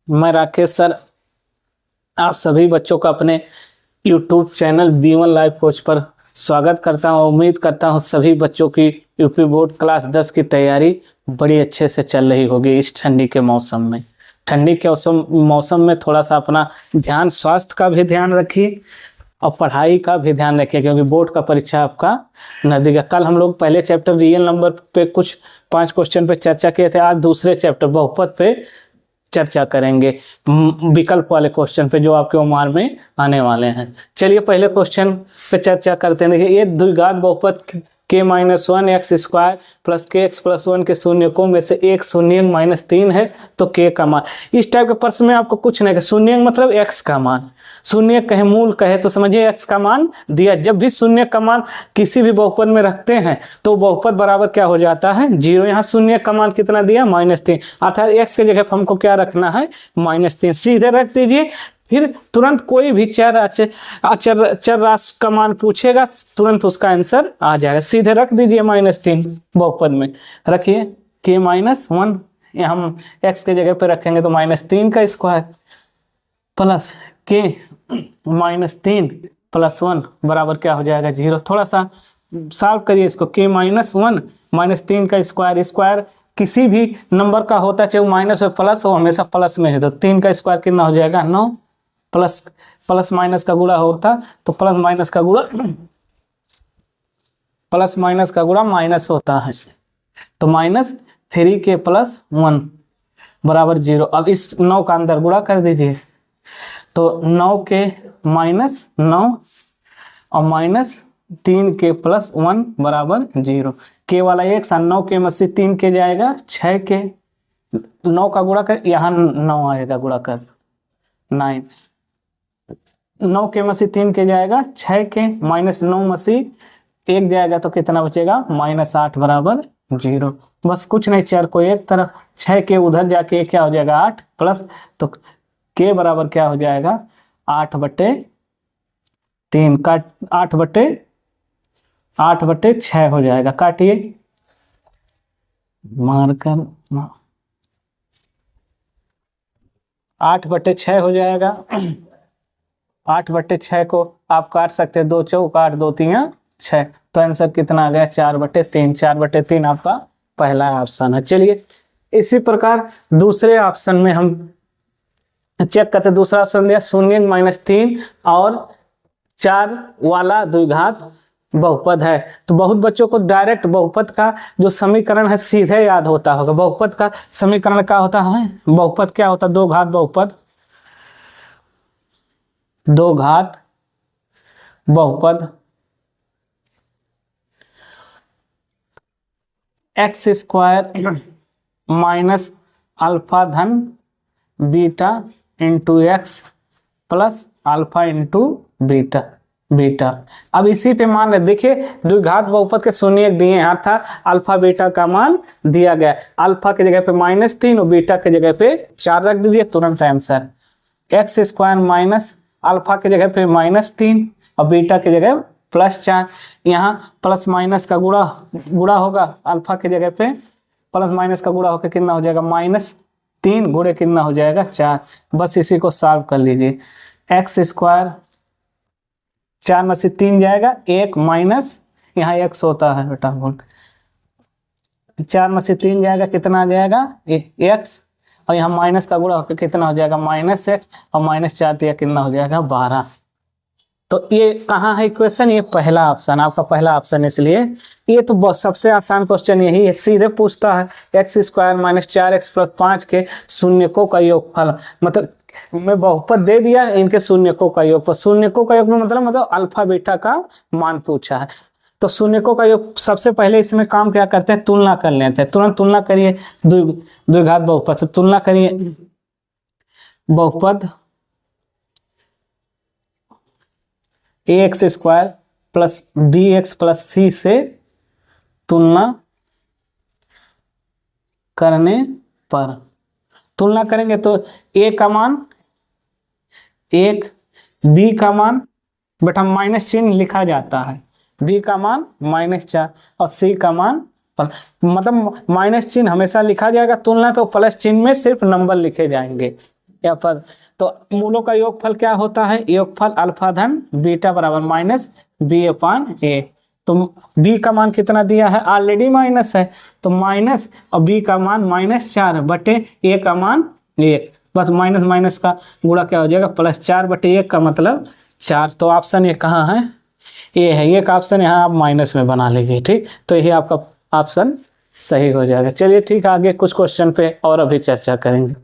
मैं राकेश सर आप सभी बच्चों का अपने YouTube channel B1 live coach पर स्वागत करता हूं। उम्मीद करता हूं सभी बच्चों की यूपी बोर्ड क्लास 10 की तैयारी बड़ी अच्छे से चल रही होगी। इस ठंडी के मौसम में मौसम में थोड़ा सा अपना ध्यान, स्वास्थ्य का भी ध्यान रखिए और पढ़ाई का भी ध्यान रखिए, क्योंकि बोर्ड का परीक्षा आपका नजदीक है। कल हम लोग पहले चैप्टर रियल नंबर पे कुछ 5 क्वेश्चन पे चर्चा किए थे। आज दूसरे चैप्टर बहुपद पे चर्चा करेंगे, विकल्प वाले क्वेश्चन पे जो आपके उम्र में आने वाले हैं। चलिए पहले क्वेश्चन पे चर्चा करते हैं। देखिए, ये द्विघात बहुपद k-1 एक्स स्क्वायर प्लस के एक्स प्लस 1 के शून्यकों में से एक शून्यक -3 है, तो k का मान। इस टाइप के प्रश्न में आपको कुछ नहीं, शून्यक मतलब x का मान, शून्य कहे मूल कहे तो समझिए x का मान दिया। जब भी शून्य का मान किसी भी बहुपद में रखते हैं तो बहुपद बराबर क्या हो जाता है, 0। यहाँ शून्य का मान कितना दिया, -3, अर्थात x के जगह पर हमको क्या रखना है, -3 सीधे रख दीजिए। फिर तुरंत कोई भी चर राशि का मान पूछेगा, तुरंत उसका आंसर आ जाएगा। सीधे रख दीजिए -3 बहुपद में रखिए k-1, हम x के जगह पे रखेंगे तो -3 का स्क्वायर प्लस k-3 प्लस 1 बराबर क्या हो जाएगा, 0। थोड़ा सा सॉल्व करिए इसको। k-1 -3 का स्क्वायर किसी भी नंबर का होता है, चाहे वो माइनस हो प्लस हो, हमेशा प्लस में है, तो 3 का स्क्वायर कितना हो जाएगा, 9। प्लस माइनस का गुणा होता तो प्लस माइनस का गुणा माइनस होता है, तो -3k + 1 बराबर 0। अब इस 9 का अंदर गुणा कर दीजिए, तो 9k - 9 और -3k + 1 बराबर 0। k वाला 1 सा 9k में से 3k जाएगा 6k, 9 का गुणा कर, यहाँ 9 आएगा गुणा कर 9, 9k में से 3k जाएगा 6k, -9 में से 1 जाएगा तो कितना बचेगा, -8 बराबर 0। बस कुछ नहीं, चर को एक तरफ, 6k उधर जाके क्या हो जाएगा, 8 प्लस, तो k बराबर क्या हो जाएगा, 8/3 का 8/6 हो जाएगा। काटिए मारकर 8/6 हो जाएगा। 8/6 को आप काट सकते हैं, 2 चौक 8, 2 3 6, तो आंसर कितना आ गया, 4/3। 4/3 आपका पहला ऑप्शन है। चलिए इसी प्रकार दूसरे ऑप्शन में हम चेक करते हैं। दूसरा ऑप्शन दिया शून्य -3 और 4 वाला द्विघात बहुपद है। तो बहुत बच्चों को डायरेक्ट बहुपद का जो समीकरण है सीधे याद होता होगा। बहुपद का समीकरण क्या होता है, बहुपद क्या होता है, दो घात बहुपद x² - अल्फा धन beta into x plus alpha into beta. अब इसी पे मान ले, देखिए द्विघात बहुपद के शून्य दिए हैं, अर्थात अल्फा बीटा का मान दिया गया। अल्फा के जगह पे -3 और बीटा के जगह पे 4 रख दीजिए, तुरंत आंसर। x² - अल्फा के जगह पे -3 और बीटा के जगह +4। यहाँ प्लस माइनस का गुणा होगा, अल्फा के जगह पे प्लस माइनस का गुणा होकर कितना हो जाएगा, -3 गुणे कितना हो जाएगा, 4। बस इसी को सॉल्व कर लीजिए। x², 4 में से 3 जाएगा, 1 माइनस, यहाँ x होता है बेटा, 4 में से 3 जाएगा, कितना आ जाएगा, x, और यहाँ माइनस का गुणा होकर कितना हो जाएगा, -x, और -4 दिया कितना हो जाएगा, 12। तो ये कहाँ है इक्वेशन, ये पहला ऑप्शन, आपका पहला ऑप्शन, इसलिए ये तो सबसे आसान क्वेश्चन यही है। सीधे पूछता है x² - 4x + 5 के शून्यकों का योगफल, मतलब मैं बहुपद दे दिया, इनके शून्यकों का योग, शून्यकों का योग मतलब अल्फा बीटा का मान पूछा है। तो शून्यकों का योग, सबसे पहले इसमें काम क्या करते हैं, तुलना कर लेते हैं। तुरंत तुलना करिए द्विघात बहुपद से, तुलना करिए। बहुपद ax² + bx + c से तुलना करने पर, तुलना करेंगे तो a का मान 1, b का मान बेटा माइनस चिन्ह लिखा जाता है, b का मान -4 और c का मान मतलब माइनस चिन्ह हमेशा लिखा जाएगा। तुलना तो प्लस चिन्ह में सिर्फ नंबर लिखे जाएंगे। या पद। तो मूलों का योगफल क्या होता है, योगफल अल्फा धन बीटा बराबर माइनस बी अपान ए। तो बी का मान कितना दिया है, ऑलरेडी माइनस है, तो माइनस और बी का मान -4 बटे ए का मान 1, बस माइनस माइनस का गुणा क्या हो जाएगा, +4 बटे 1 का मतलब 4। तो ऑप्शन ये कहाँ है, ये है, ये का ऑप्शन यहाँ आप माइनस में बना लीजिए, ठीक। तो यही आपका ऑप्शन सही हो जाएगा। चलिए ठीक है, आगे कुछ क्वेश्चन पे और अभी चर्चा करेंगे।